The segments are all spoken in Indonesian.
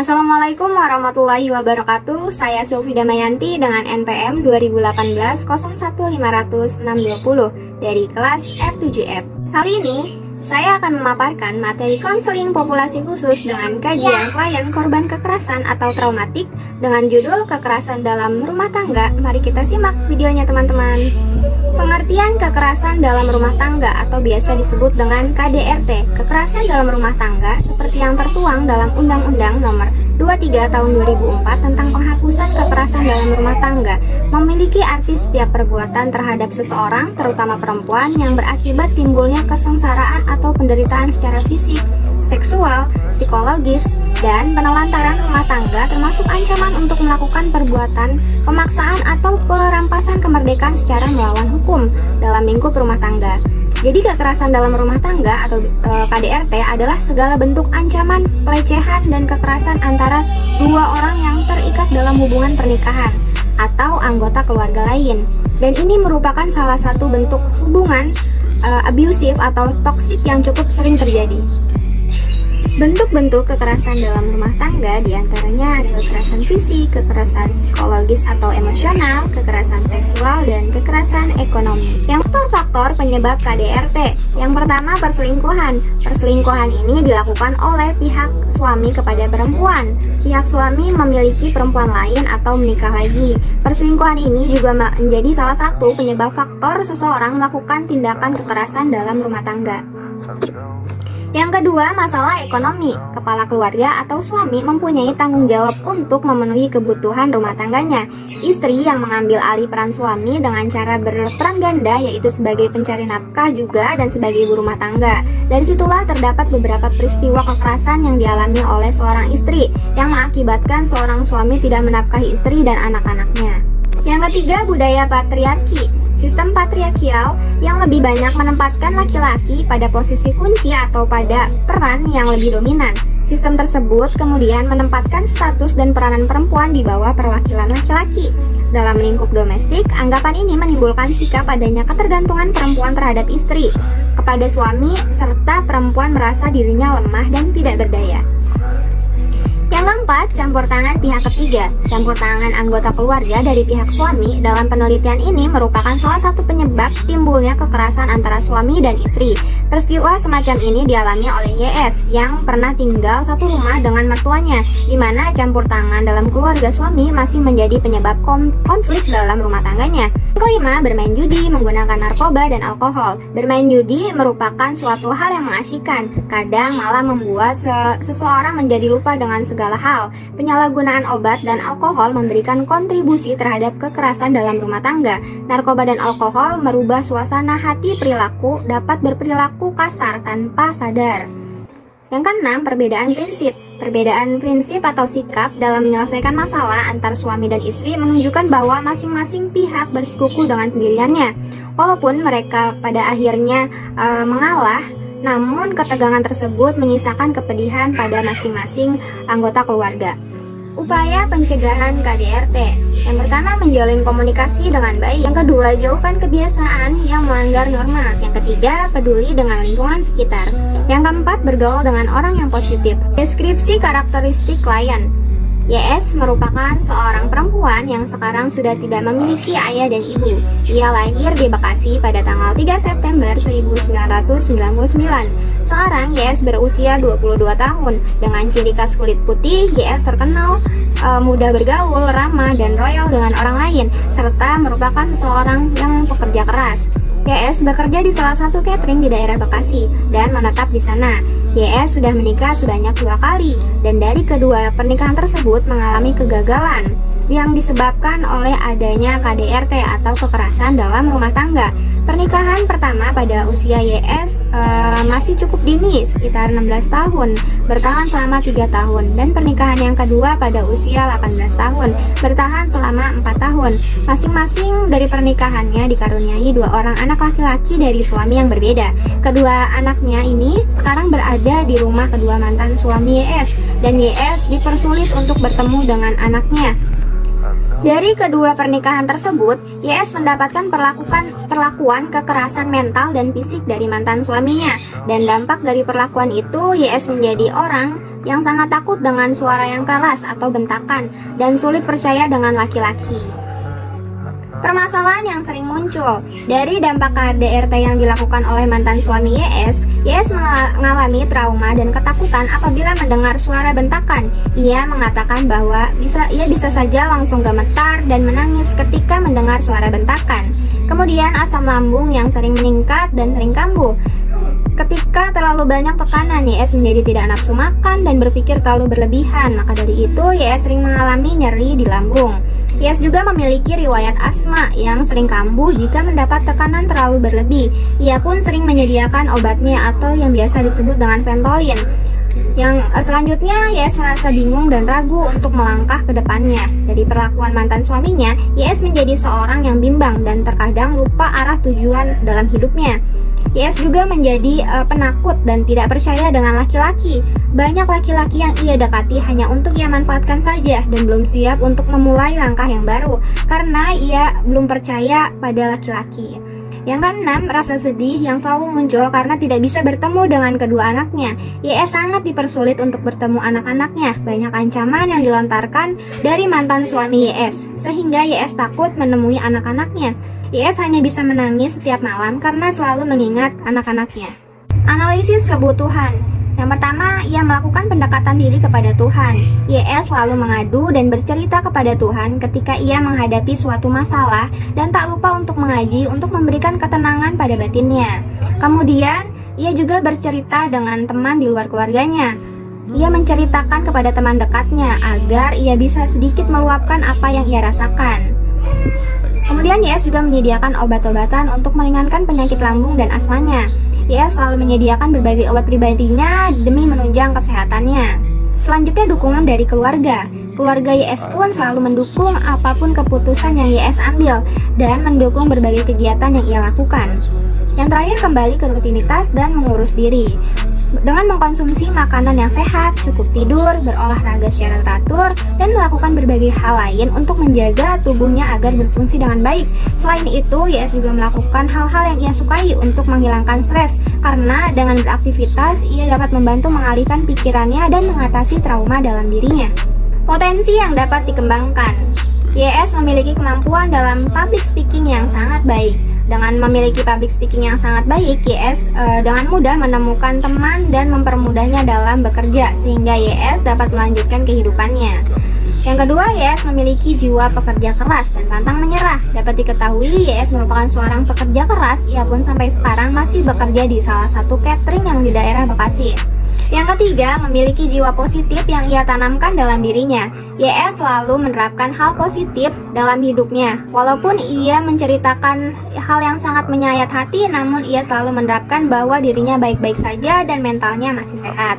Assalamualaikum warahmatullahi wabarakatuh. Saya Sulfi Damayanti dengan NPM 2018 01500-620 dari kelas F7F. Kali ini saya akan memaparkan materi konseling populasi khusus dengan kajian klien korban kekerasan atau traumatik dengan judul kekerasan dalam rumah tangga. Mari kita simak videonya teman-teman. Pengertian kekerasan dalam rumah tangga atau biasa disebut dengan KDRT, kekerasan dalam rumah tangga seperti yang tertuang dalam Undang-Undang Nomor 23 Tahun 2004 tentang penghapusan kekerasan dalam rumah tangga, memiliki arti setiap perbuatan terhadap seseorang, terutama perempuan, yang berakibat timbulnya kesengsaraan atau penderitaan secara fisik, seksual, psikologis, dan penelantaran rumah tangga, termasuk ancaman untuk melakukan perbuatan pemaksaan atau perampasan kemerdekaan secara melawan hukum dalam lingkup rumah tangga. Jadi kekerasan dalam rumah tangga atau KDRT adalah segala bentuk ancaman, pelecehan, dan kekerasan antara dua orang yang terikat dalam hubungan pernikahan atau anggota keluarga lain. Dan ini merupakan salah satu bentuk hubungan abusif atau toksik yang cukup sering terjadi. Bentuk-bentuk kekerasan dalam rumah tangga diantaranya ada kekerasan fisik, kekerasan psikologis atau emosional, kekerasan seksual, dan kekerasan ekonomi. Yang faktor penyebab KDRT. Yang pertama, perselingkuhan. Perselingkuhan ini dilakukan oleh pihak suami kepada perempuan. Pihak suami memiliki perempuan lain atau menikah lagi. Perselingkuhan ini juga menjadi salah satu penyebab faktor seseorang melakukan tindakan kekerasan dalam rumah tangga. Yang kedua, masalah ekonomi. Kepala keluarga atau suami mempunyai tanggung jawab untuk memenuhi kebutuhan rumah tangganya. Istri yang mengambil alih peran suami dengan cara berperan ganda, yaitu sebagai pencari nafkah juga dan sebagai ibu rumah tangga. Dari situlah terdapat beberapa peristiwa kekerasan yang dialami oleh seorang istri yang mengakibatkan seorang suami tidak menafkahi istri dan anak-anaknya. Yang ketiga, budaya patriarki. Sistem patriarkial yang lebih banyak menempatkan laki-laki pada posisi kunci atau pada peran yang lebih dominan. Sistem tersebut kemudian menempatkan status dan peranan perempuan di bawah perwakilan laki-laki. Dalam lingkup domestik, anggapan ini menimbulkan sikap adanya ketergantungan perempuan terhadap istri, kepada suami, serta perempuan merasa dirinya lemah dan tidak berdaya. Yang keempat, campur tangan pihak ketiga. Campur tangan anggota keluarga dari pihak suami dalam penelitian ini merupakan salah satu penyebab timbulnya kekerasan antara suami dan istri. Peristiwa semacam ini dialami oleh YS yang pernah tinggal satu rumah dengan mertuanya, di mana campur tangan dalam keluarga suami masih menjadi penyebab konflik dalam rumah tangganya. Kelima, bermain judi menggunakan narkoba dan alkohol. Bermain judi merupakan suatu hal yang mengasyikkan, kadang malah membuat seseorang menjadi lupa dengan segala hal. Penyalahgunaan obat dan alkohol memberikan kontribusi terhadap kekerasan dalam rumah tangga. Narkoba dan alkohol merubah suasana hati perilaku, dapat berperilaku kasar tanpa sadar. Yang keenam, perbedaan prinsip. Perbedaan prinsip atau sikap dalam menyelesaikan masalah antar suami dan istri menunjukkan bahwa masing-masing pihak bersikukuh dengan pendiriannya. Walaupun mereka pada akhirnya mengalah, namun ketegangan tersebut menyisakan kepedihan pada masing-masing anggota keluarga. Upaya pencegahan KDRT. Yang pertama, menjalin komunikasi dengan baik. Yang kedua, jauhkan kebiasaan yang melanggar norma. Yang ketiga, peduli dengan lingkungan sekitar. Yang keempat, bergaul dengan orang yang positif. Deskripsi karakteristik klien. YS merupakan seorang perempuan yang sekarang sudah tidak memiliki ayah dan ibu. Ia lahir di Bekasi pada tanggal 3 September 1999. Sekarang YS berusia 22 tahun. Dengan ciri khas kulit putih, YS terkenal mudah bergaul, ramah, dan royal dengan orang lain, serta merupakan seorang yang pekerja keras. YS bekerja di salah satu catering di daerah Bekasi dan menetap di sana. YS sudah menikah sebanyak 2 kali, dan dari kedua pernikahan tersebut mengalami kegagalan yang disebabkan oleh adanya KDRT atau kekerasan dalam rumah tangga. Pernikahan pertama pada usia YS masih cukup dini, sekitar 16 tahun, bertahan selama 3 tahun, dan pernikahan yang kedua pada usia 18 tahun, bertahan selama 4 tahun. Masing-masing dari pernikahannya dikaruniai 2 orang anak laki-laki dari suami yang berbeda. Kedua anaknya ini sekarang berada di rumah kedua mantan suami YS, dan YS dipersulit untuk bertemu dengan anaknya. Dari kedua pernikahan tersebut, YS mendapatkan perlakuan kekerasan mental dan fisik dari mantan suaminya. Dan dampak dari perlakuan itu, YS menjadi orang yang sangat takut dengan suara yang keras atau bentakan, dan sulit percaya dengan laki-laki. Permasalahan yang sering muncul dari dampak KDRT yang dilakukan oleh mantan suami YS mengalami trauma dan ketakutan apabila mendengar suara bentakan. Ia mengatakan bahwa ia bisa saja langsung gemetar dan menangis ketika mendengar suara bentakan. Kemudian asam lambung yang sering meningkat dan sering kambuh. Ketika terlalu banyak tekanan, YS menjadi tidak nafsu makan dan berpikir terlalu berlebihan. Maka dari itu, YS sering mengalami nyeri di lambung. YS juga memiliki riwayat asma yang sering kambuh jika mendapat tekanan terlalu berlebih. Ia pun sering menyediakan obatnya atau yang biasa disebut dengan Ventolin. Yang selanjutnya, YS merasa bingung dan ragu untuk melangkah ke depannya. Dari perlakuan mantan suaminya, YS menjadi seorang yang bimbang dan terkadang lupa arah tujuan dalam hidupnya. YS juga menjadi penakut dan tidak percaya dengan laki-laki. Banyak laki-laki yang ia dekati hanya untuk ia manfaatkan saja dan belum siap untuk memulai langkah yang baru karena ia belum percaya pada laki-laki. Yang keenam, rasa sedih yang selalu muncul karena tidak bisa bertemu dengan kedua anaknya. YS sangat dipersulit untuk bertemu anak-anaknya. Banyak ancaman yang dilontarkan dari mantan suami YS, sehingga YS takut menemui anak-anaknya. YS hanya bisa menangis setiap malam karena selalu mengingat anak-anaknya. Analisis kebutuhan. Yang pertama, ia melakukan pendekatan diri kepada Tuhan. YS selalu mengadu dan bercerita kepada Tuhan ketika ia menghadapi suatu masalah dan tak lupa untuk mengaji untuk memberikan ketenangan pada batinnya. Kemudian, ia juga bercerita dengan teman di luar keluarganya. Ia menceritakan kepada teman dekatnya agar ia bisa sedikit meluapkan apa yang ia rasakan. Kemudian YS juga menyediakan obat-obatan untuk meringankan penyakit lambung dan asmanya. YS selalu menyediakan berbagai obat pribadinya demi menunjang kesehatannya. Selanjutnya, dukungan dari keluarga. Keluarga YS pun selalu mendukung apapun keputusan yang YS ambil dan mendukung berbagai kegiatan yang ia lakukan. Yang terakhir, kembali ke rutinitas dan mengurus diri. Dengan mengkonsumsi makanan yang sehat, cukup tidur, berolahraga secara teratur, dan melakukan berbagai hal lain untuk menjaga tubuhnya agar berfungsi dengan baik. Selain itu, YS juga melakukan hal-hal yang ia sukai untuk menghilangkan stres, karena dengan beraktivitas, ia dapat membantu mengalihkan pikirannya dan mengatasi trauma dalam dirinya. Potensi yang dapat dikembangkan. YS memiliki kemampuan dalam public speaking yang sangat baik. Dengan memiliki public speaking yang sangat baik, YS dengan mudah menemukan teman dan mempermudahnya dalam bekerja, sehingga YS dapat melanjutkan kehidupannya. Yang kedua, YS memiliki jiwa pekerja keras dan pantang menyerah. Dapat diketahui, YS merupakan seorang pekerja keras. Ia pun sampai sekarang masih bekerja di salah satu catering yang di daerah Bekasi. Yang ketiga, memiliki jiwa positif yang ia tanamkan dalam dirinya. YS selalu menerapkan hal positif dalam hidupnya. Walaupun ia menceritakan hal yang sangat menyayat hati, namun ia selalu menerapkan bahwa dirinya baik-baik saja dan mentalnya masih sehat.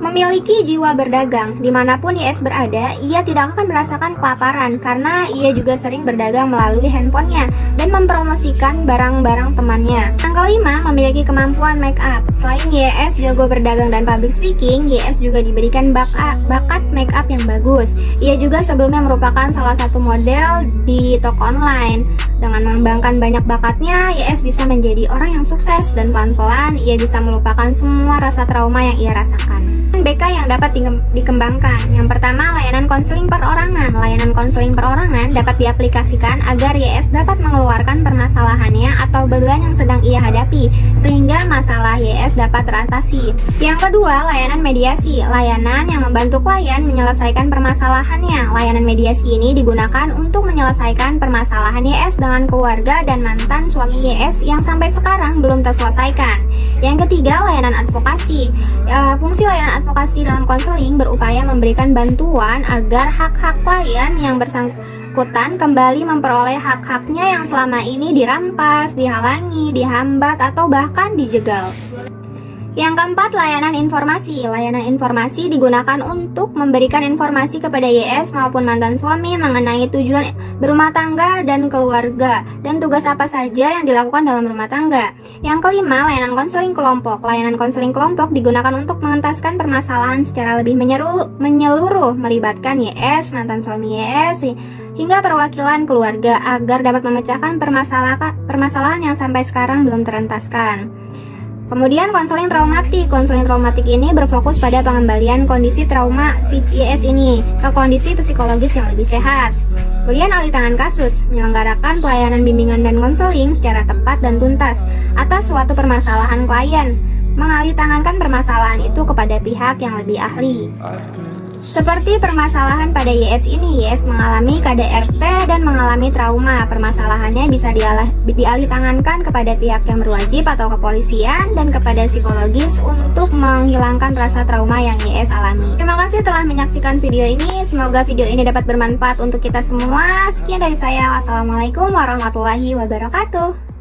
Memiliki jiwa berdagang. Dimanapun YS berada, ia tidak akan merasakan kelaparan karena ia juga sering berdagang melalui handphonenya dan mempromosikan barang-barang temannya. Yang kelima, memiliki kemampuan make up. Selain YS jago berdagang dan public speaking, YS juga diberikan bakat make up yang bagus. Ia juga sebelumnya merupakan salah satu model di toko online. Dengan mengembangkan banyak bakatnya, YS bisa menjadi orang yang sukses dan pelan-pelan ia bisa melupakan semua rasa trauma yang ia rasakan. BK yang dapat dikembangkan. Yang pertama, layanan konseling perorangan. Layanan konseling perorangan dapat diaplikasikan agar YS dapat mengeluarkan permasalahannya atau beban yang sedang ia hadapi, sehingga masalah YS dapat teratasi. Yang kedua, layanan mediasi. Layanan yang membantu klien menyelesaikan permasalahannya. Layanan mediasi ini digunakan untuk menyelesaikan permasalahan YS dengan keluarga dan mantan suami YS yang sampai sekarang belum terselesaikan. Yang ketiga, layanan advokasi. Fungsi layanan advokasi dalam konseling berupaya memberikan bantuan agar hak-hak klien yang bersangkutan kembali memperoleh hak-haknya yang selama ini dirampas, dihalangi, dihambat, atau bahkan dijegal. Yang keempat, layanan informasi. Layanan informasi digunakan untuk memberikan informasi kepada YS maupun mantan suami mengenai tujuan berumah tangga dan keluarga, dan tugas apa saja yang dilakukan dalam rumah tangga. Yang kelima, layanan konseling kelompok. Layanan konseling kelompok digunakan untuk mengentaskan permasalahan secara lebih menyeluruh, melibatkan YS, mantan suami YS, hingga perwakilan keluarga agar dapat memecahkan permasalahan yang sampai sekarang belum terentaskan. Kemudian konseling traumatik. Konseling traumatik ini berfokus pada pengembalian kondisi trauma si YS ini ke kondisi psikologis yang lebih sehat. Kemudian alih tangan kasus, menyelenggarakan pelayanan bimbingan dan konseling secara tepat dan tuntas atas suatu permasalahan klien. Mengalih tangankan permasalahan itu kepada pihak yang lebih ahli. Seperti permasalahan pada YS ini, YS mengalami KDRT dan mengalami trauma. Permasalahannya bisa dialih tangankan kepada pihak yang berwajib atau kepolisian dan kepada psikologis untuk menghilangkan rasa trauma yang YS alami. Terima kasih telah menyaksikan video ini. Semoga video ini dapat bermanfaat untuk kita semua. Sekian dari saya. Wassalamualaikum warahmatullahi wabarakatuh.